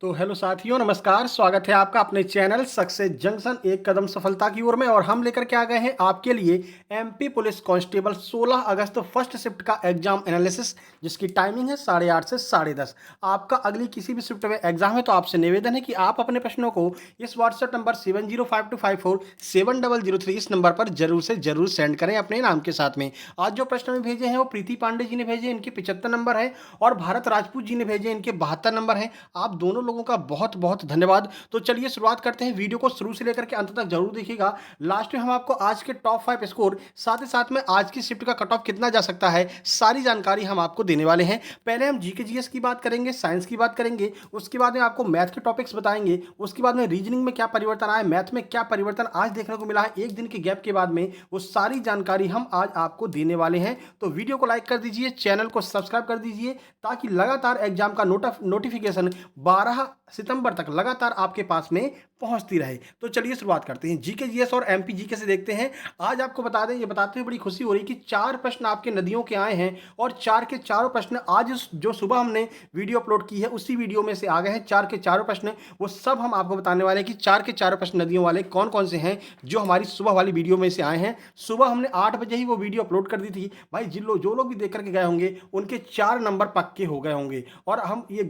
तो हेलो साथियों, नमस्कार। स्वागत है आपका अपने चैनल सक्सेस जंक्शन एक कदम सफलता की ओर में। और हम लेकर के आ गए हैं आपके लिए एमपी पुलिस कांस्टेबल 16 अगस्त फर्स्ट शिफ्ट का एग्जाम एनालिसिस, जिसकी टाइमिंग है 8:30 से 10:30। आपका अगली किसी भी शिफ्ट में एग्जाम है तो आपसे निवेदन है कि आप अपने प्रश्नों को इस व्हाट्सएप नंबर 7052547003 इस नंबर पर जरूर से जरूर सेंड करें अपने नाम के साथ में। आज जो प्रश्न में भेजे हैं वो प्रीति पांडे जी ने भेजे, इनके 75 नंबर है, और भारत राजपूत जी ने भेजे, इनके 72 नंबर हैं। आप दोनों लोगों का बहुत बहुत धन्यवाद। तो चलिए शुरुआत करते हैं। वीडियो को शुरू से लेकर के अंत तक जरूर देखिएगा। लास्ट में हम आपको आज के टॉप 5 स्कोर, साथ ही साथ में आज की शिफ्ट का कट ऑफ कितना जा सकता है, सारी जानकारी हम आपको देने वाले हैं। पहले हम जीके जीएस की बात करेंगे, साइंस की बात करेंगे, उसके बाद में आपको मैथ के टॉपिक्स बताएंगे, उसके बाद में रीजनिंग में क्या परिवर्तन आया, मैथ में क्या परिवर्तन आज देखने को मिला है एक दिन के गैप के बाद में, वो सारी जानकारी हम आज आपको देने वाले हैं। तो वीडियो को लाइक कर दीजिए, चैनल को सब्सक्राइब कर दीजिए, ताकि लगातार एग्जाम का नोटिफिकेशन 12 सितंबर तक लगातार आपके पास में पहुंचती रहे। तो चलिए शुरुआत करते हैं। जीके जीएस और एमपी जीके से देखते हैं। आज आपको बता दें, ये बताते हुए बड़ी खुशी हो रही कि 4 प्रश्न आपके नदियों के आए हैं, और 4 के चारों प्रश्न आज जो सुबह हमने वीडियो अपलोड की है उसी वीडियो में से आ गए हैं। 4 के चारों प्रश्न वो सब हम आपको बताने वाले हैं कि 4 के चारों प्रश्न नदियों वाले कौन कौन से हैं जो हमारी सुबह वाली वीडियो में से आए हैं। सुबह हमने 8 बजे ही वो वीडियो अपलोड कर दी थी भाई। जो लोग भी देख करके गए होंगे उनके 4 नंबर पक्के हो गए होंगे, और हम ये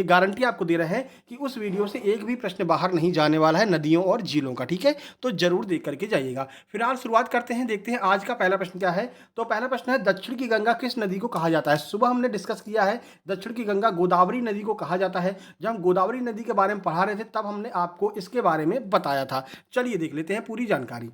गारंटी आपको दे रहे हैं कि उस वीडियो से एक भी प्रश्न बाहर नहीं जाने वाला है नदियों और झीलों का। ठीक है, तो जरूर देख करके जाइएगा। फिलहाल शुरुआत करते हैं, देखते हैं आज का पहला प्रश्न क्या है। तो पहला प्रश्न है, दक्षिण की गंगा किस नदी को कहा जाता है। सुबह हमने डिस्कस किया है, दक्षिण की गंगा गोदावरी नदी को कहा जाता है। जब हम गोदावरी नदी के बारे में पढ़ा रहे थे तब हमने आपको इसके बारे में बताया था। चलिए देख लेते हैं पूरी जानकारी।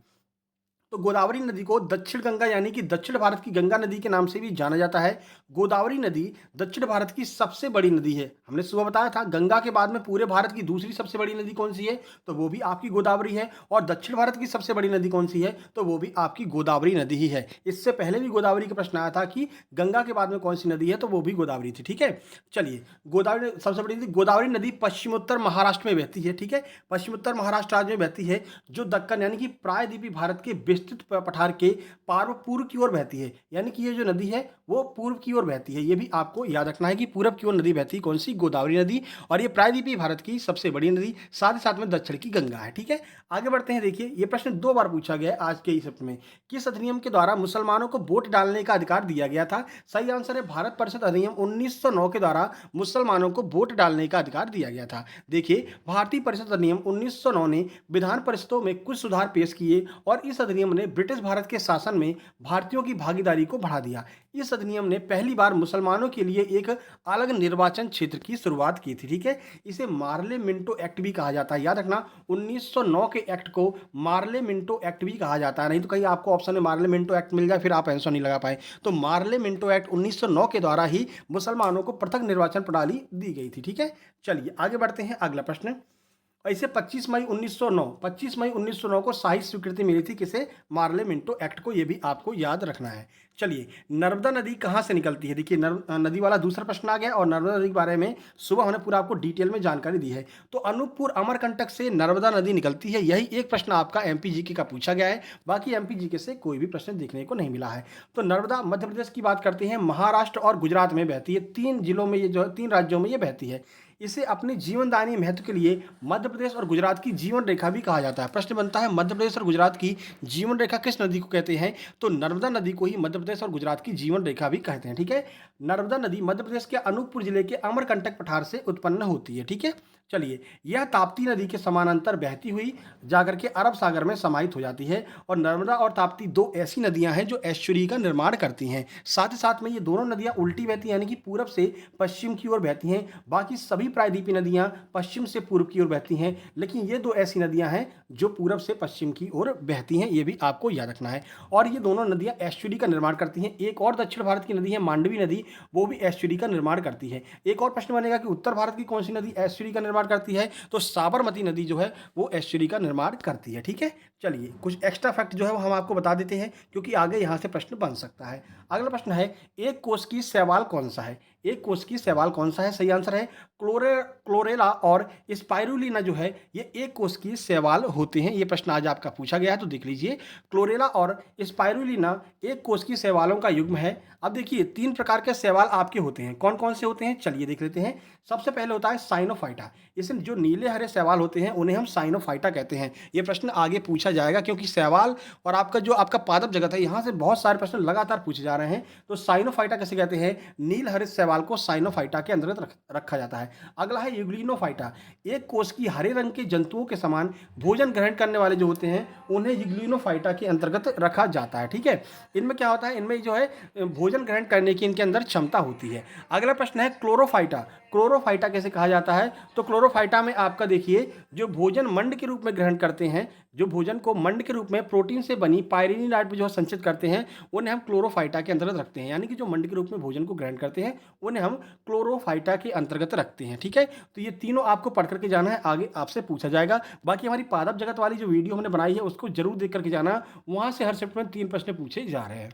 तो गोदावरी नदी को दक्षिण गंगा यानी कि दक्षिण भारत की गंगा नदी के नाम से भी जाना जाता है। गोदावरी नदी दक्षिण भारत की सबसे बड़ी नदी है। हमने सुबह बताया था गंगा के बाद में पूरे भारत की दूसरी सबसे बड़ी नदी कौन सी है, तो वो भी आपकी गोदावरी है। और दक्षिण भारत की सबसे बड़ी नदी कौन सी है, तो वो भी आपकी गोदावरी नदी ही है। इससे पहले भी गोदावरी का प्रश्न आया था कि गंगा के बाद में कौन सी नदी है, तो वो भी गोदावरी थी। ठीक है, चलिए गोदावरी सबसे बड़ी नदी। गोदावरी नदी पश्चिमोत्तर महाराष्ट्र में बहती है। ठीक है, पश्चिमोत्तर महाराष्ट्र राज्य में बहती है, जो दक्कन यानी कि प्रायद्वीपीय भारत के विस्तृत पठार के पूर्व की ओर बहती है। यानी कि ये जो नदी है वो पूर्व की ओर बहती है। ये भी आपको याद रखना है कि पूरब की ओर नदी बहती है कौन सी, गोदावरी नदी। और ये प्रायद्वीपीय भारत की सबसे बड़ी नदी, साथ ही साथ में दक्षिण की गंगा है। ठीक है, आगे बढ़ते हैं। देखिए ये प्रश्न 2 बार पूछा गया है आज के इस सत्र में। किस अधिनियम के द्वारा मुसलमानों को वोट डालने का अधिकार दिया गया था। सही आंसर है भारत परिषद अधिनियम 1909 के द्वारा मुसलमानों को वोट डालने का अधिकार दिया गया था। देखिए भारतीय परिषद अधिनियम 1909 ने विधान परिषदों में कुछ सुधार पेश किए, और इस अधिनियम ने ब्रिटिश भारत के शासन में भारतीयों की भागीदारी को बढ़ा दिया। इस अधिनियम ने पहली बार मुसलमानों के लिए एक अलग निर्वाचन क्षेत्र की शुरुआत की थी। ठीक है, इसे मार्ले मिंटो एक्ट भी कहा जाता है। याद रखना 1909 के एक्ट को मार्ले मिंटो एक्ट भी कहा जाता है। नहीं तो कहीं आपको ऑप्शन में मार्ले मिंटो एक्ट मिल जाए फिर आप आंसर नहीं लगा पाए। तो मार्ले मिंटो एक्ट 1909 के द्वारा ही मुसलमानों को पृथक निर्वाचन प्रणाली दी गई थी। ठीक है, चलिए आगे बढ़ते हैं। अगला प्रश्न, ऐसे 25 मई 1909 को शाही स्वीकृति मिली थी किसे, मार्ले मिंटो एक्ट को। ये भी आपको याद रखना है। चलिए नर्मदा नदी कहाँ से निकलती है। देखिए नदी वाला दूसरा प्रश्न आ गया, और नर्मदा नदी के बारे में सुबह हमने पूरा आपको डिटेल में जानकारी दी है। तो अनूपपुर अमरकंटक से नर्मदा नदी निकलती है। यही एक प्रश्न आपका एमपी जीके का पूछा गया है, बाकी एमपी जीके से कोई भी प्रश्न देखने को नहीं मिला है। तो नर्मदा मध्य प्रदेश की बात करते हैं, महाराष्ट्र और गुजरात में बहती है। 3 जिलों में ये जो है 3 राज्यों में ये बहती है। इसे अपने जीवनदायिनी महत्व के लिए मध्य प्रदेश और गुजरात की जीवन रेखा भी कहा जाता है। प्रश्न बनता है मध्य प्रदेश और गुजरात की जीवन रेखा किस नदी को कहते हैं, तो नर्मदा नदी को ही मध्य प्रदेश और गुजरात की जीवन रेखा भी कहते हैं। ठीक है, नर्मदा नदी मध्य प्रदेश के अनूपपुर जिले के अमरकंटक पठार से उत्पन्न होती है। ठीक है, चलिए यह ताप्ती नदी के समानांतर बहती हुई जाकर के अरब सागर में समाहित हो जाती है। और नर्मदा और ताप्ती 2 ऐसी नदियां हैं जो एस्चुरी का निर्माण करती हैं। साथ ही साथ में ये दोनों नदियां उल्टी बहती हैं, यानी कि पूरब से पश्चिम की ओर बहती हैं। बाकी सभी प्रायद्वीपीय नदियां पश्चिम से पूर्व की ओर बहती हैं, लेकिन ये 2 ऐसी नदियां हैं जो पूरब से पश्चिम की ओर बहती हैं। ये भी आपको याद रखना है। और ये दोनों नदियां एस्चुरी का निर्माण करती हैं। एक और दक्षिण भारत की नदी है मांडवी नदी, वो भी एस्चुरी का निर्माण करती है। एक और प्रश्न बनेगा कि उत्तर भारत की कौन सी नदी एस्चुरी का निर्माण करती है, तो साबरमती नदी जो है वो एस्चुरी का निर्माण करती है। ठीक है, चलिए कुछ एक्स्ट्रा फैक्ट जो है वो हम आपको बता देते हैं, क्योंकि आगे यहां से प्रश्न बन सकता है। अगला प्रश्न है, एक कोष की शैवाल कौन सा है। एक कोशिकीय शैवाल कौन सा है? सही आंसर है क्लोरेला और स्पाइरुलिना जो है ये एक कोशिकीय शैवाल होते हैं। ये प्रश्न आज आपका पूछा गया है, तो देख लीजिए क्लोरेला और स्पाइरुलिना एक कोशिकीय शैवालों का युग्म है। अब देखिए 3 प्रकार के शैवाल आपके होते हैं, कौन कौन से होते हैं चलिए देख लेते हैं। सबसे पहले होता है साइनोफाइटा, इसमें जो नीले हरे शैवाल होते हैं उन्हें हम साइनोफाइटा कहते हैं। ये प्रश्न आगे पूछा जाएगा क्योंकि शैवाल और आपका जो आपका पादप जगत है यहाँ से बहुत सारे प्रश्न लगातार पूछे जा रहे हैं। तो साइनोफाइटा कैसे कहते हैं? नील हरित शैवाल को साइनोफाइटा के अंतर्गत रखा जाता है। अगला है यूग्लिनोफाइटा, एक कोश की हरे रंग के जंतुओं के समान भोजन ग्रहण करने वाले जो होते हैं उन्हें यूग्लिनोफाइटा के अंतर्गत रखा जाता है। ठीक है, इनमें क्या होता है, इनमें जो है भोजन ग्रहण करने की इनके अंदर क्षमता होती है। अगला प्रश्न है क्लोरोफाइटा, क्लोरोफाइटा कैसे कहा जाता है? तो क्लोरोफाइटा में आपका देखिए जो भोजन मंड के रूप में ग्रहण करते हैं, जो भोजन को मंड के रूप में प्रोटीन से बनी पायरिनी डाइट जो संचित करते हैं उन्हें हम क्लोरोफाइटा के अंतर्गत रखते हैं। यानी कि जो मंड के रूप में भोजन को ग्रहण करते हैं उन्हें हम क्लोरोफाइटा के अंतर्गत रखते हैं। ठीक है, तो ये तीनों आपको पढ़ करके जाना है, आगे आपसे पूछा जाएगा। बाकी हमारी पादप जगत वाली जो वीडियो हमने बनाई है उसको जरूर देख करके जाना, वहां से हर शिफ्ट में 3 प्रश्न पूछे जा रहे हैं।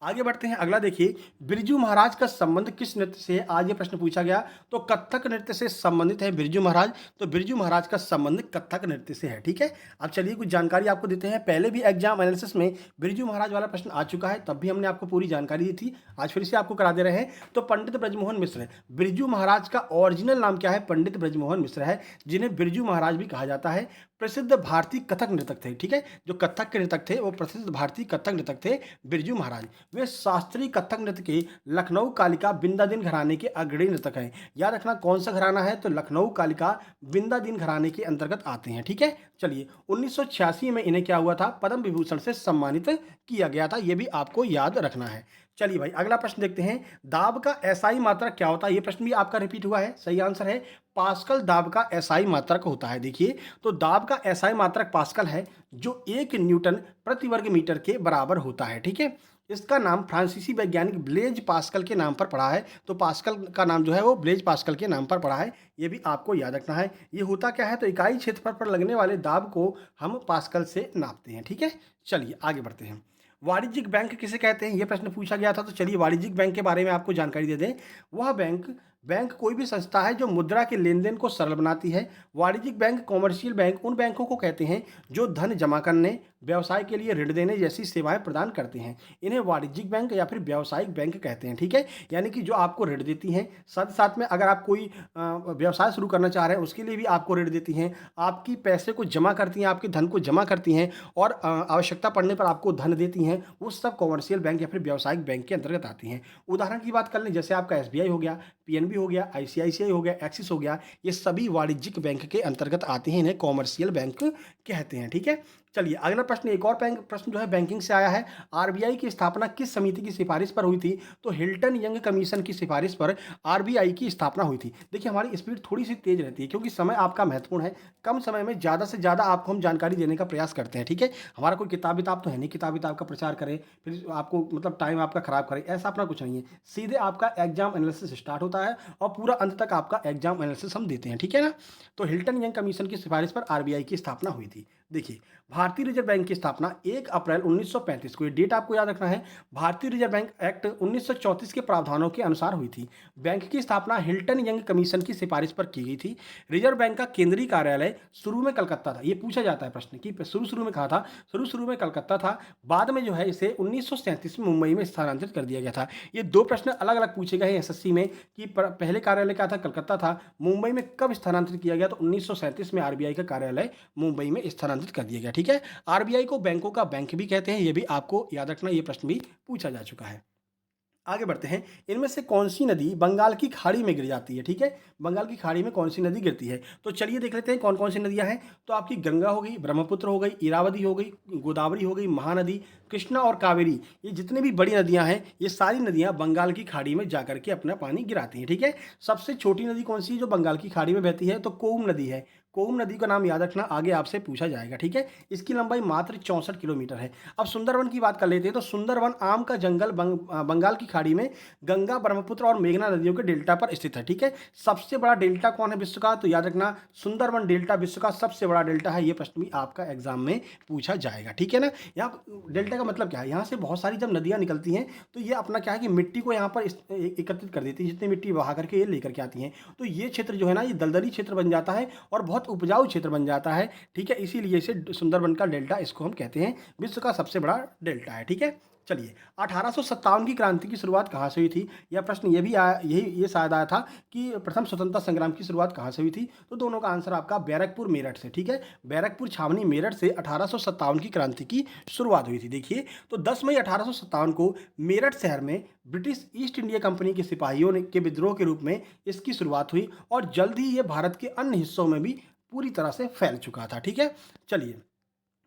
आगे बढ़ते हैं, अगला देखिए बिरजू महाराज का संबंध किस नृत्य से है? आज ये प्रश्न पूछा गया, तो कथक नृत्य से संबंधित है बिरजू महाराज। तो बिरजू महाराज का संबंध कथक नृत्य से है। ठीक है, अब चलिए कुछ जानकारी आपको देते हैं। पहले भी एग्जाम एनालिसिस में बिरजू महाराज वाला प्रश्न आ चुका है, तब भी हमने आपको पूरी जानकारी दी थी, आज फिर से आपको करा दे रहे हैं। तो पंडित ब्रजमोहन मिश्र, बिरजू महाराज का ओरिजिनल नाम क्या है? पंडित ब्रजमोहन मिश्र है, जिन्हें बिरजू महाराज भी कहा जाता है। प्रसिद्ध भारतीय कथक नृतक थे। ठीक है, जो कथक के नृतक थे वो प्रसिद्ध भारतीय कथक नृतक थे बिरजू महाराज। वे शास्त्रीय कथक नृत्य के लखनऊ कालिका बिंदादीन घराने के अग्रणी नृतक हैं। याद रखना कौन सा घराना है? तो लखनऊ कालिका बिंदादीन घराने के अंतर्गत आते हैं। ठीक है, चलिए 1986 में इन्हें क्या हुआ था? पद्म विभूषण से सम्मानित किया गया था, यह भी आपको याद रखना है। चलिए भाई अगला प्रश्न देखते हैं, दाब का एसआई मात्रक क्या होता है? ये प्रश्न भी आपका रिपीट हुआ है। सही आंसर है पास्कल दाब का एसआई मात्रक होता है। देखिए तो दाब का एसआई मात्रक पास्कल है, जो 1 न्यूटन प्रति वर्ग मीटर के बराबर होता है। ठीक है, इसका नाम फ्रांसीसी वैज्ञानिक ब्लेज पास्कल के नाम पर पड़ा है। तो पास्कल का नाम जो है वो ब्लेज पास्कल के नाम पर पड़ा है, ये भी आपको याद रखना है। ये होता क्या है? तो इकाई क्षेत्रफल पर लगने वाले दाब को हम पास्कल से नापते हैं। ठीक है, चलिए आगे बढ़ते हैं। वाणिज्यिक बैंक किसे कहते हैं? ये प्रश्न पूछा गया था, तो चलिए वाणिज्यिक बैंक के बारे में आपको जानकारी दे दें। वह बैंक कोई भी संस्था है जो मुद्रा के लेन देन को सरल बनाती है। वाणिज्यिक बैंक, कॉमर्शियल बैंक उन बैंकों को कहते हैं जो धन जमा करने, व्यवसाय के लिए ऋण देने जैसी सेवाएं प्रदान करते हैं। इन्हें वाणिज्यिक बैंक या फिर व्यावसायिक बैंक कहते हैं। ठीक है, यानी कि जो आपको ऋण देती हैं, साथ साथ में अगर आप कोई व्यवसाय शुरू करना चाह रहे हैं उसके लिए भी आपको ऋण देती हैं, आपकी पैसे को जमा करती हैं, आपके धन को जमा करती हैं और आवश्यकता पड़ने पर आपको धन देती हैं, वो सब कॉमर्शियल बैंक या फिर व्यावसायिक बैंक के अंतर्गत आती हैं। उदाहरण की बात कर लें, जैसे आपका एसबीआई हो गया, पीएनबी हो गया, आईसीआईसीआई हो गया, एक्सिस हो गया, ये सभी वाणिज्यिक बैंक के अंतर्गत आते हैं, इन्हें कॉमर्शियल बैंक कहते हैं। ठीक है, चलिए अगला प्रश्न, एक और प्रश्न जो है बैंकिंग से आया है। आरबीआई की स्थापना किस समिति की सिफारिश पर हुई थी? तो हिल्टन यंग कमीशन की सिफारिश पर आरबीआई की स्थापना हुई थी। देखिए हमारी स्पीड थोड़ी सी तेज रहती है क्योंकि समय आपका महत्वपूर्ण है, कम समय में ज़्यादा से ज़्यादा आपको हम जानकारी देने का प्रयास करते हैं। ठीक है, हमारा कोई किताब विताब तो है नहीं, किताब विताब का प्रचार करें फिर आपको मतलब टाइम आपका खराब करे, ऐसा अपना कुछ नहीं है। सीधे आपका एग्जाम एनालिसिस स्टार्ट होता है और पूरा अंत तक आपका एग्जाम एनालिसिस हम देते हैं। ठीक है ना, तो हिल्टन यंग कमीशन की सिफारिश पर आरबीआई की स्थापना हुई थी। देखिए भारतीय रिजर्व बैंक की स्थापना 1 अप्रैल 1935 को, ये डेट आपको याद रखना है, भारतीय रिजर्व बैंक एक्ट 1934 के प्रावधानों के अनुसार हुई थी। बैंक की स्थापना हिल्टन यंग कमीशन की सिफारिश पर की गई थी। रिजर्व बैंक का केंद्रीय कार्यालय शुरू में कलकत्ता था। ये पूछा जाता है प्रश्न कि शुरू में कहा था, शुरू में कलकत्ता था, बाद में जो है इसे 1937 में मुंबई में स्थानांतरित कर दिया गया था। ये 2 प्रश्न अलग अलग पूछे गए हैं एसएससी में कि पहले कार्यालय क्या था? कलकत्ता था, मुंबई में कब स्थानांतरित किया गया? तो 1937 में आरबीआई का कार्यालय मुंबई में स्थानांतरित कर दिया गया। ठीक है, आरबीआई को बैंकों का बैंक भी कहते हैं, ये भी आपको याद रखना, ये प्रश्न भी पूछा जा चुका है। आगे बढ़ते हैं, इनमें से कौन सी नदी बंगाल की खाड़ी में गिर जाती है? ठीक है, बंगाल की खाड़ी में कौन सी नदी गिरती है? तो चलिए देख लेते हैं कौन कौन सी नदियां हैं। तो आपकी गंगा हो गई, ब्रह्मपुत्र हो गई, इरावदी हो गई, गोदावरी हो गई, महानदी, कृष्णा और कावेरी, ये जितनी भी बड़ी नदियां हैं ये सारी नदियां बंगाल की खाड़ी में जाकर के अपना पानी गिराती हैं। ठीक है, सबसे छोटी नदी कौन सी है जो बंगाल की खाड़ी में बहती है? तो कोम नदी है। कोम नदी का नाम याद रखना, आगे आपसे पूछा जाएगा, ठीक है। इसकी लंबाई मात्र 64 किलोमीटर है। अब सुंदरवन की बात कर लेते हैं, तो सुंदरवन आम का जंगल बंगाल की खाड़ी में गंगा, ब्रह्मपुत्र और मेघना नदियों के डेल्टा पर स्थित है, ठीक है। सबसे बड़ा डेल्टा कौन है विश्व का, तो याद रखना सुंदरवन डेल्टा विश्व का सबसे बड़ा डेल्टा है। ये प्रश्न भी आपका एग्जाम में पूछा जाएगा, ठीक है ना। यहाँ डेल्टा का मतलब क्या है, यहाँ से बहुत सारी जब नदियाँ निकलती हैं तो ये अपना क्या है कि मिट्टी को यहाँ पर एकत्रित कर देती है, जितनी मिट्टी बहा करके ये लेकर के आती हैं। तो ये क्षेत्र जो है ना, ये दलदली क्षेत्र बन जाता है और बहुत उपजाऊ क्षेत्र बन जाता है, ठीक है। इसीलिए इसे सुंदरबन का डेल्टा इसको हम कहते हैं, विश्व का सबसे बड़ा डेल्टा है, ठीक है। चलिए, 1857 की क्रांति की शुरुआत कहाँ से हुई थी, यह प्रश्न ये भी आया, ये शायद आया था कि प्रथम स्वतंत्रता संग्राम की शुरुआत कहाँ से हुई थी। तो दोनों का आंसर आपका बैरकपुर मेरठ से, ठीक है। बैरकपुर छावनी मेरठ से 1857 की क्रांति की शुरुआत हुई थी। देखिए, तो 10 मई 1857 को मेरठ शहर में ब्रिटिश ईस्ट इंडिया कंपनी के सिपाहियों ने के विद्रोह के रूप में इसकी शुरुआत हुई और जल्द ही ये भारत के अन्य हिस्सों में भी पूरी तरह से फैल चुका था, ठीक है। चलिए,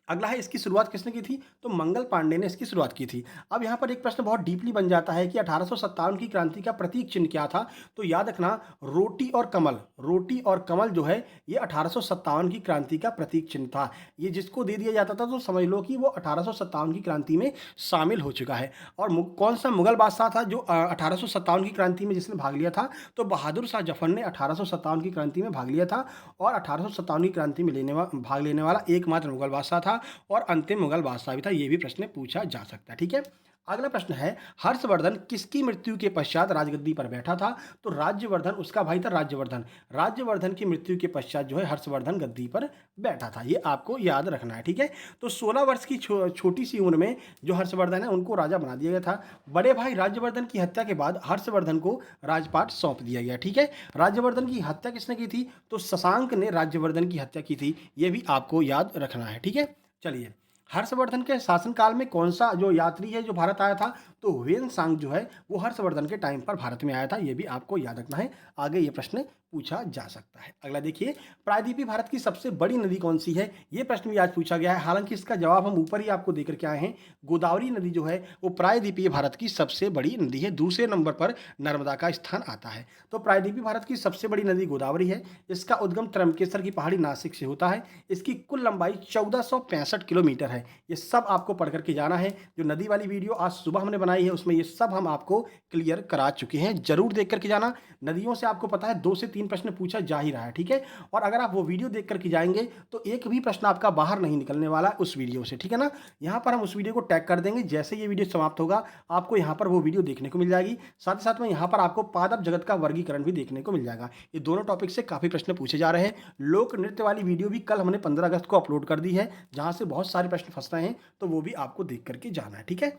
अगला है, इसकी शुरुआत किसने की थी, तो मंगल पांडे ने इसकी शुरुआत की थी। अब यहाँ पर एक प्रश्न बहुत डीपली बन जाता है कि 1857 की क्रांति का प्रतीक चिन्ह क्या था। तो याद रखना रोटी और कमल, रोटी और कमल जो है ये 1857 की क्रांति का प्रतीक चिन्ह था। ये जिसको दे दिया जाता था तो समझ लो कि वो 1857 की क्रांति में शामिल हो चुका है। और कौन सा मुगल बादशाह था जो 1857 की क्रांति में जिसने भाग लिया था, तो बहादुर शाह जफर ने 1857 की क्रांति में भाग लिया था और 1857 की क्रांति में भाग लेने वाला एकमात्र मुगल बादशाह था और अंतिम मुगल बादशाह भी था। ये भी प्रश्न पूछा जा सकता है, ठीक है। अगला प्रश्न है, हर्षवर्धन किसकी मृत्यु के पश्चात राजगद्दी पर बैठा था, तो राज्यवर्धन, उसका भाई था राज्यवर्धन। राज्यवर्धन की मृत्यु के पश्चात जो है हर्षवर्धन गद्दी पर बैठा था, ये आपको याद रखना है, ठीक है। तो 16 वर्ष की छोटी सी उम्र में जो हर्षवर्धन है उनको राजा बना दिया गया था। बड़े भाई राज्यवर्धन की हत्या के बाद हर्षवर्धन को राजपाट सौंप दिया गया, ठीक है। राज्यवर्धन की हत्या किसने की थी, तो शशांक ने राज्यवर्धन की हत्या की थी, ये भी आपको याद रखना है, ठीक है। चलिए, हर्षवर्धन के शासनकाल में कौन सा जो यात्री है जो भारत आया था, तो ह्वेन सांग जो है वो हर्षवर्धन के टाइम पर भारत में आया था, ये भी आपको याद रखना है, आगे ये प्रश्न पूछा जा सकता है। अगला देखिए, प्रायद्वीपीय भारत की सबसे बड़ी नदी कौन सी है, ये प्रश्न भी आज पूछा गया है। हालांकि इसका जवाब हम ऊपर ही आपको देकर के आए हैं। गोदावरी नदी जो है वो प्रायद्वीपीय भारत की सबसे बड़ी नदी है, दूसरे नंबर पर नर्मदा का स्थान आता है। तो प्रायद्वीपीय भारत की सबसे बड़ी नदी गोदावरी है। इसका उद्गम त्र्यंबकेश्वर की पहाड़ी नासिक से होता है। इसकी कुल लंबाई 1465 किलोमीटर है। ये सब आपको पढ़ करके जाना है। जो नदी वाली वीडियो आज सुबह हमने बनाई है उसमें ये सब हम आपको क्लियर करा चुके हैं, जरूर देख करके जाना। नदियों से आपको पता है 2 से 3 प्रश्न पूछा जा ही रहा है, ठीक है। और अगर आप वो वीडियो देख करके जाएंगे तो एक भी प्रश्न आपका बाहर नहीं निकलने वाला है उस वीडियो से, ठीक है ना। यहाँ पर हम उस वीडियो को टैग कर देंगे, जैसे ये वीडियो समाप्त होगा आपको यहाँ पर वो वीडियो देखने को मिल जाएगी। साथ ही साथ में यहाँ पर आपको पादप जगत का वर्गीकरण भी देखने को मिल जाएगा। ये दोनों टॉपिक से काफी प्रश्न पूछे जा रहे हैं। लोक नृत्य वाली वीडियो भी कल हमने 15 अगस्त को अपलोड कर दी है, जहां से बहुत सारे प्रश्न फंस रहे हैं, तो वो भी आपको देख करके जाना है, ठीक है।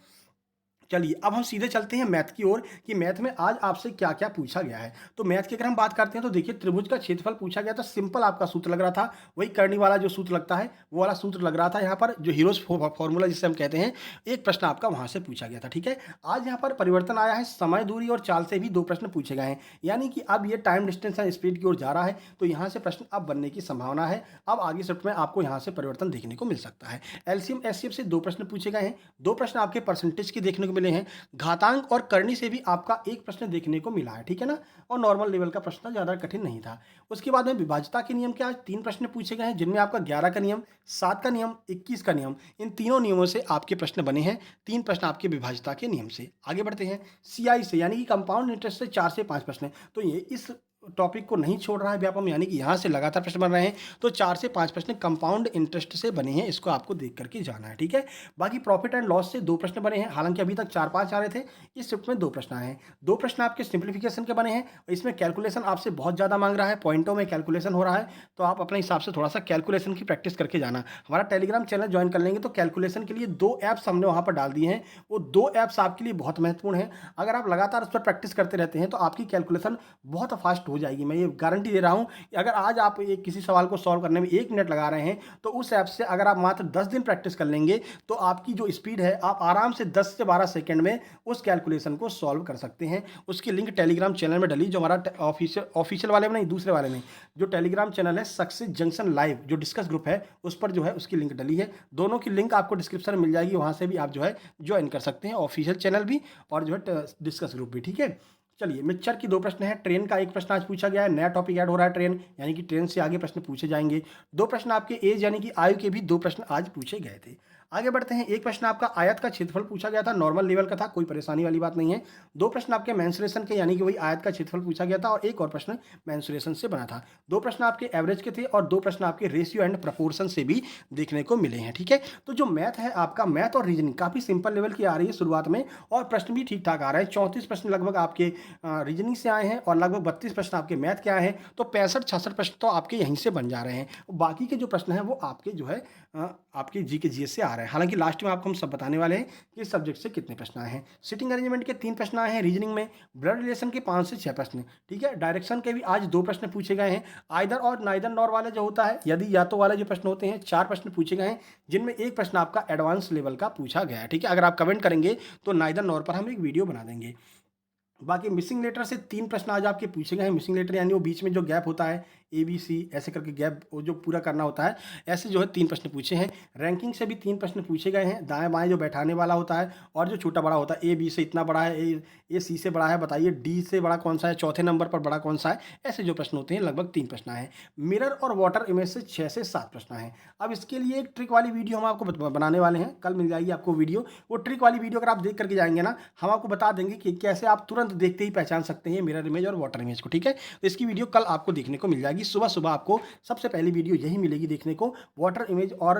चलिए, अब हम सीधे चलते हैं मैथ की ओर कि मैथ में आज आपसे क्या क्या पूछा गया है। तो मैथ की अगर हम बात करते हैं तो देखिए, त्रिभुज का क्षेत्रफल पूछा गया था। सिंपल आपका सूत्र लग रहा था, वही करनी वाला जो सूत्र लगता है वो वाला सूत्र लग रहा था। यहाँ पर जो हीरोज फॉर्मूला जिसे हम कहते हैं, एक प्रश्न आपका वहां से पूछा गया था, ठीक है। आज यहाँ पर परिवर्तन आया है, समय, दूरी और चाल से भी 2 प्रश्न पूछे गए हैं, यानी कि अब ये टाइम, डिस्टेंस एंड स्पीड की ओर जा रहा है। तो यहाँ से प्रश्न अब बनने की संभावना है। अब आगे शिफ्ट में आपको यहाँ से परिवर्तन देखने को मिल सकता है। एलसीएम एचसीएफ से 2 प्रश्न पूछे गए हैं। 2 प्रश्न आपके परसेंटेज के देखने को मिले हैं। घातांक और करनी से भी आपका एक प्रश्न देखने को मिला है, ठीक है ना। और नॉर्मल लेवल का प्रश्न ज्यादा कठिन नहीं था। उसके बाद में विभाज्यता के नियम के आज 3 प्रश्न पूछे गए हैं, जिनमें आपका 11 का नियम, 7 का नियम, 21 का नियम, इन तीनों नियमों से आपके प्रश्न बने हैं। 3 प्रश्न आपके विभाज्यता के नियम से। आगे बढ़ते हैं सीआई से, यानी कि कंपाउंड इंटरेस्ट से 4 से 5 प्रश्न। तो ये इस टॉपिक को नहीं छोड़ रहा है व्यापम, यानी कि यहाँ से लगातार प्रश्न बन रहे हैं। तो 4 से 5 प्रश्न कंपाउंड इंटरेस्ट से बने हैं, इसको आपको देख करके जाना है, ठीक है। बाकी प्रॉफिट एंड लॉस से 2 प्रश्न बने हैं। हालांकि अभी तक 4-5 आ रहे थे, इस शिफ्ट में 2 प्रश्न आए हैं। 2 प्रश्न आपके सिंप्लीफिकेशन के बने हैं। इसमें कैलकुलेशन आपसे बहुत ज़्यादा मांग रहा है, पॉइंटों में कैलकुलेशन हो रहा है, तो आप अपने हिसाब से थोड़ा सा कैलकुलेशन की प्रैक्टिस करके जाना। हमारा टेलीग्राम चैनल ज्वाइन कर लेंगे तो कैलकुलेशन के लिए 2 ऐप्स हमने वहाँ पर डाल दिए हैं। वो 2 ऐप्स आपके लिए बहुत महत्वपूर्ण है। अगर आप लगातार उस पर प्रैक्टिस करते रहते हैं तो आपकी कैलकुलेशन बहुत फास्ट हो जाएगी। मैं ये गारंटी दे रहा हूं कि अगर आज आप एक किसी सवाल को सॉल्व करने में 1 मिनट लगा रहे हैं, तो उस ऐप से अगर आप मात्र 10 दिन प्रैक्टिस कर लेंगे तो आपकी जो स्पीड है, आप आराम से 10 से 12 सेकंड में उस कैलकुलेशन को सॉल्व कर सकते हैं। उसकी लिंक टेलीग्राम चैनल में डली, जो हमारा ऑफिशियल वाले में नहीं, दूसरे वाले में जो टेलीग्राम चैनल है सक्सेस जंक्शन लाइव, जो डिस्कस ग्रुप है, उस पर जो है उसकी लिंक डली है। दोनों की लिंक आपको डिस्क्रिप्शन में मिल जाएगी, वहां से भी आप जो है ज्वाइन कर सकते हैं, ऑफिशियल चैनल भी और जो है डिस्कस ग्रुप भी, ठीक है। चलिए, मिक्सचर की 2 प्रश्न हैं, ट्रेन का 1 प्रश्न आज पूछा गया है, नया टॉपिक ऐड हो रहा है ट्रेन, यानी कि ट्रेन से आगे प्रश्न पूछे जाएँगे। 2 प्रश्न आपके ऐज यानी कि आयु के भी 2 प्रश्न आज पूछे गए थे। आगे बढ़ते हैं, 1 प्रश्न आपका आयत का क्षेत्रफल पूछा गया था, नॉर्मल लेवल का था, कोई परेशानी वाली बात नहीं है। 2 प्रश्न आपके मेंसुरेशन के यानी कि वही आयत का क्षेत्रफल पूछा गया था और एक और प्रश्न मेंसुरेशन से बना था। 2 प्रश्न आपके एवरेज के थे और 2 प्रश्न आपके रेशियो एंड प्रोपोर्शन से भी देखने को मिले हैं, ठीक है? तो जो मैथ है आपका, मैथ और रीजनिंग काफ़ी सिंपल लेवल की आ रही है शुरुआत में और प्रश्न भी ठीक-ठाक आ रहे हैं। 34 प्रश्न लगभग आपके रीजनिंग से आए हैं और लगभग 32 प्रश्न आपके मैथ के आए हैं, तो 65-66 प्रश्न तो आपके यहीं से बन जा रहे हैं। बाकी के जो प्रश्न हैं वो आपके जो है आपके जीके जीएस से आ रहे हैं। हालाँकि लास्ट में आपको हम सब बताने वाले हैं कि इस सब्जेक्ट से कितने प्रश्न आए हैं। सिटिंग अरेंजमेंट के 3 प्रश्न आए हैं रीजनिंग में, ब्लड रिलेशन के 5 से 6 प्रश्न, ठीक है? डायरेक्शन के भी आज 2 प्रश्न पूछे गए हैं। आइदर और नाइदर नॉर वाला जो होता है, यदि या तो वाले जो प्रश्न होते हैं, 4 प्रश्न पूछे गए हैं, जिनमें 1 प्रश्न आपका एडवांस लेवल का पूछा गया है, ठीक है? अगर आप कमेंट करेंगे तो नाइदर नॉर पर हम एक वीडियो बना देंगे। बाकी मिसिंग लेटर से 3 प्रश्न आज आपके पूछे गए हैं। मिसिंग लेटर यानी वो बीच में जो गैप होता है, ABC ऐसे करके गैप वो जो पूरा करना होता है, ऐसे जो है 3 प्रश्न पूछे हैं। रैंकिंग से भी 3 प्रश्न पूछे गए हैं। दाएँ-बाएँ जो बैठाने वाला होता है और जो छोटा-बड़ा होता है, A B से इतना बड़ा है, A C से बड़ा है, बताइए D से बड़ा कौन-सा है, चौथे नंबर पर बड़ा कौन-सा है, ऐसे जो प्रश्न होते हैं लगभग 3 प्रश्न आए हैं। मिरर और वाटर इमेज से 6 से 7 प्रश्न आए हैं। अब इसके लिए एक ट्रिक वाली वीडियो हम आपको बनाने वाले हैं, कल मिल जाएगी आपको वीडियो। वो ट्रिक वाली वीडियो अगर आप देख करके जाएँगे ना, हम आपको बता देंगे कि कैसे आप तुरंत देखते ही पहचान सकते हैं मिरर इमेज और वाटर इमेज को, ठीक है? तो इसकी वीडियो कल आपको देखने को मिल जाएगी। सुबह-सुबह आपको सबसे पहली वीडियो यही मिलेगी देखने को, वाटर इमेज और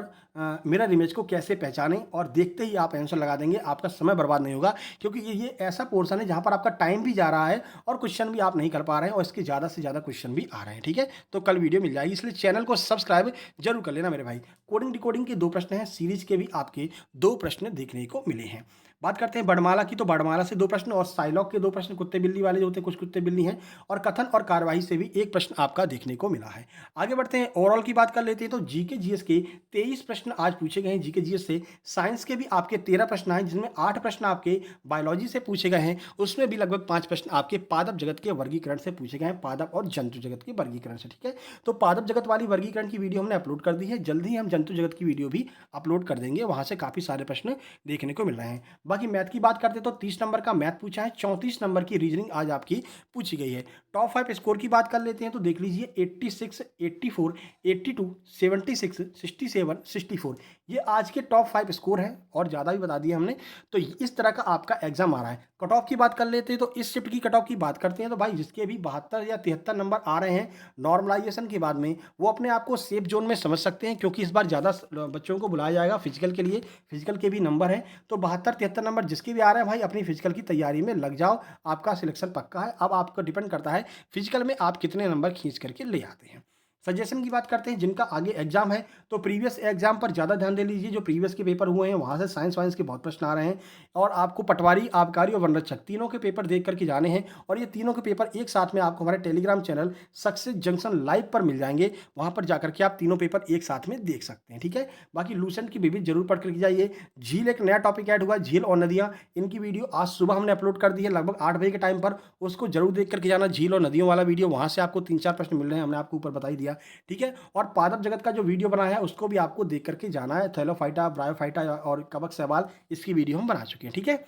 मिरर इमेज को कैसे पहचानें, और देखते ही आप आंसर लगा देंगे, आपका समय बर्बाद नहीं होगा, क्योंकि ये ऐसा पोर्शन है जहाँ पर आपका टाइम भी जा रहा है और क्वेश्चन भी आप नहीं कर पा रहे हैं और इसके ज़्यादा से ज़्यादा क्वेश्चन भी आ रहे हैं, ठीक है? तो कल वीडियो मिल जाएगी, इसलिए चैनल को सब्सक्राइब जरूर कर लेना मेरे भाई। कोडिंग डिकोडिंग के 2 प्रश्न हैं, सीरीज के भी आपके 2 प्रश्न देखने को मिले हैं। बात करते हैं वर्णमाला की, तो वर्णमाला से 2 प्रश्न और साइलॉग के 2 प्रश्न, कुत्ते बिल्ली वाले जो होते हैं, कुछ कुत्ते बिल्ली हैं, और कथन और कार्यवाही से भी 1 प्रश्न आपका देखने को मिला है। आगे बढ़ते हैं, ओवरऑल की बात कर लेते हैं, तो जीके जीएस के 23 प्रश्न आज पूछे गए हैं जीके जीएस से। साइंस के भी आपके 13 प्रश्न आए, जिसमें 8 प्रश्न आपके बायोलॉजी से पूछे गए हैं, उसमें भी लगभग 5 प्रश्न आपके पादप जगत के वर्गीकरण से पूछे गए हैं, पादप और जंतु जगत के वर्गीकरण से, ठीक है? तो पादप जगत वाली वर्गीकरण की वीडियो हमने अपलोड कर दी है, जल्दी ही हम जंतु जगत की वीडियो भी अपलोड कर देंगे, वहां से काफी सारे प्रश्न देखने को मिल रहे हैं। बाकी मैथ की बात करते तो 30 नंबर का मैथ पूछा है, 34 नंबर की रीजनिंग आज आपकी पूछी गई है। टॉप 5 स्कोर की बात कर लेते हैं, तो देख लीजिए 86, 84, 82, 76, 67, 64, ये आज के टॉप 5 स्कोर हैं और ज़्यादा भी बता दिए हमने। तो इस तरह का आपका एग्जाम आ रहा है। कट ऑफ की बात कर लेते हैं, तो इस शिफ्ट की कट ऑफ की बात करते हैं, तो भाई जिसके भी 72 या 73 नंबर आ रहे हैं नॉर्मलाइजेशन के बाद में, वो अपने आप को सेफ जोन में समझ सकते हैं, क्योंकि इस बार ज़्यादा बच्चों को बुलाया जाएगा फिजिकल के लिए, फिजिकल के भी नंबर हैं। तो 72-73 नंबर जिसके भी आ रहे हैं भाई, अपनी फिजिकल की तैयारी में लग जाओ, आपका सिलेक्शन पक्का है। अब आपको डिपेंड करता है फिजिकल में आप कितने नंबर खींच करके ले आते हैं। सजेशन की बात करते हैं, जिनका आगे एग्जाम है, तो प्रीवियस एग्जाम पर ज़्यादा ध्यान दे लीजिए। जो प्रीवियस के पेपर हुए हैं वहाँ से साइंस वाइंस के बहुत प्रश्न आ रहे हैं, और आपको पटवारी, आबकारी और वनरक्षक तीनों के पेपर देख करके जाने हैं, और ये तीनों के पेपर एक साथ में आपको हमारे Telegram channel success junction live पर मिल जाएंगे। वहाँ पर जाकर के आप तीनों पेपर एक साथ में देख सकते हैं, ठीक है? बाकी लूसेंट की विविध जरूर पढ़ करके जाइए। झील एक नया टॉपिक ऐड हुआ, झील और नदियाँ, इनकी वीडियो आज सुबह हमने अपलोड कर दी है लगभग 8 बजे के टाइम पर, उसको जरूर देख करके जाना। झील और नदियों वाला वीडियो, वहाँ से आपको 3-4 प्रश्न मिल रहे हैं, हमने आपको ऊपर बता ही दिया, ठीक है? और पादप जगत का जो वीडियो बना है उसको भी आपको देख करके जाना है। थैलोफाइटा, ब्रायोफाइटा और कवक सवाल, इसकी वीडियो हम बना चुके हैं, ठीक है?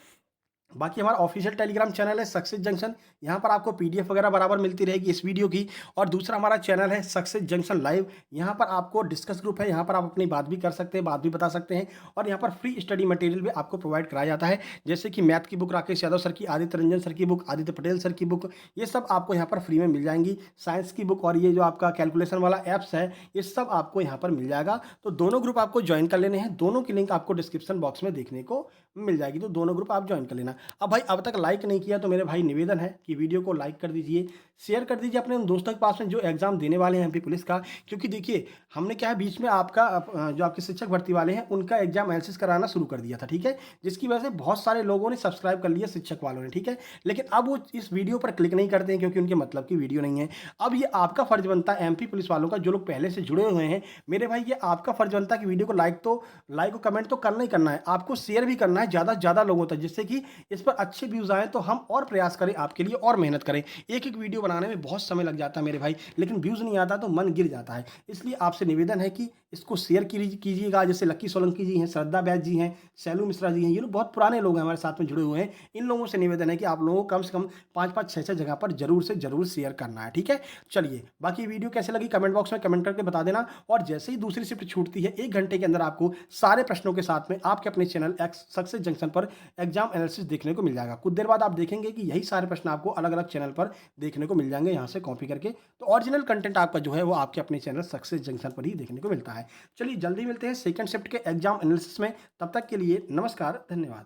बाकी हमारा ऑफिशियल टेलीग्राम चैनल है सक्सेस जंक्शन, यहाँ पर आपको पीडीएफ वगैरह बराबर मिलती रहेगी इस वीडियो की। और दूसरा हमारा चैनल है सक्सेस जंक्शन लाइव, यहाँ पर आपको डिस्कस ग्रुप है, यहाँ पर आप अपनी बात भी कर सकते हैं, बात भी बता सकते हैं, और यहाँ पर फ्री स्टडी मटेरियल भी आपको प्रोवाइड कराया जाता है, जैसे कि मैथ की बुक राकेश यादव सर की, आदित्य रंजन सर की बुक, आदित्य पटेल सर की बुक, ये सब आपको यहाँ पर फ्री में मिल जाएंगी। साइंस की बुक और ये जो आपका कैलकुलेशन वाला ऐप्स है, ये सब आपको यहाँ पर मिल जाएगा। तो दोनों ग्रुप आपको ज्वाइन कर लेने हैं, दोनों की लिंक आपको डिस्क्रिप्शन बॉक्स में देखने को मिल जाएगी, तो दोनों ग्रुप आप ज्वाइन कर लेना। अब भाई अब तक लाइक नहीं किया तो मेरे भाई निवेदन है कि वीडियो को लाइक कर दीजिए, शेयर कर दीजिए अपने उन दोस्तों के पास में जो एग्जाम देने वाले हैं एमपी पुलिस का। क्योंकि देखिए हमने क्या है, बीच में आपका जो आपके शिक्षक भर्ती वाले हैं उनका एग्जाम एनालिसिस कराना शुरू कर दिया था, ठीक है? जिसकी वजह से बहुत सारे लोगों ने सब्सक्राइब कर लिया, शिक्षक वालों ने, ठीक है? लेकिन अब वो इस वीडियो पर क्लिक नहीं करते हैं, क्योंकि उनके मतलब की वीडियो नहीं है। अब ये आपका फर्ज बनता है एमपी पुलिस वालों का, जो लोग पहले से जुड़े हुए हैं मेरे भाई, ये आपका फर्ज बनता है कि वीडियो को लाइक और कमेंट तो करना ही करना है, आपको शेयर भी करना है ज़्यादा से ज़्यादा लोगों तक, जिससे कि इस पर अच्छे व्यूज़ आएँ तो हम और प्रयास करें आपके लिए और मेहनत करें। एक-एक वीडियो बनाने में बहुत समय लग जाता है मेरे भाई, लेकिन व्यूज़ नहीं आता तो मन गिर जाता है। इसलिए आपसे निवेदन है कि इसको शेयर कीजिएगा। जैसे लक्की सोलंकी जी हैं, श्रद्धा बैच जी हैं, शैलू मिश्रा जी हैं, ये लोग बहुत पुराने लोग हैं हमारे साथ में जुड़े हुए हैं। इन लोगों से निवेदन है कि आप लोगों को कम से कम 5-5, 6-6 जगह पर ज़रूर से ज़रूर शेयर करना है, ठीक है? चलिए, बाकी वीडियो कैसी लगी कमेंट बॉक्स में कमेंट करके बता देना और जैसे ही दूसरी शिफ्ट छूटती है 1 घंटे के अंदर आपको सारे प्रश्नों के साथ में आपके अपने चैनल एक्स सक्सेस जंक्शन पर एग्जाम एनालिसिस देखने को मिल जाएगा। कुछ देर बाद आप देखेंगे कि यही सारे प्रश्न आपको अलग-अलग चैनल पर देखने को मिल जाएँगे यहाँ से कॉपी करके। तो ओरिजिनल कंटेंट आपका जो है वो आपके अपने चैनल सक्सेस जंक्शन पर ही देखने को मिलता है। चलिए जल्दी मिलते हैं सेकंड शिफ्ट के एग्जाम एनालिसिस में। तब तक के लिए नमस्कार, धन्यवाद।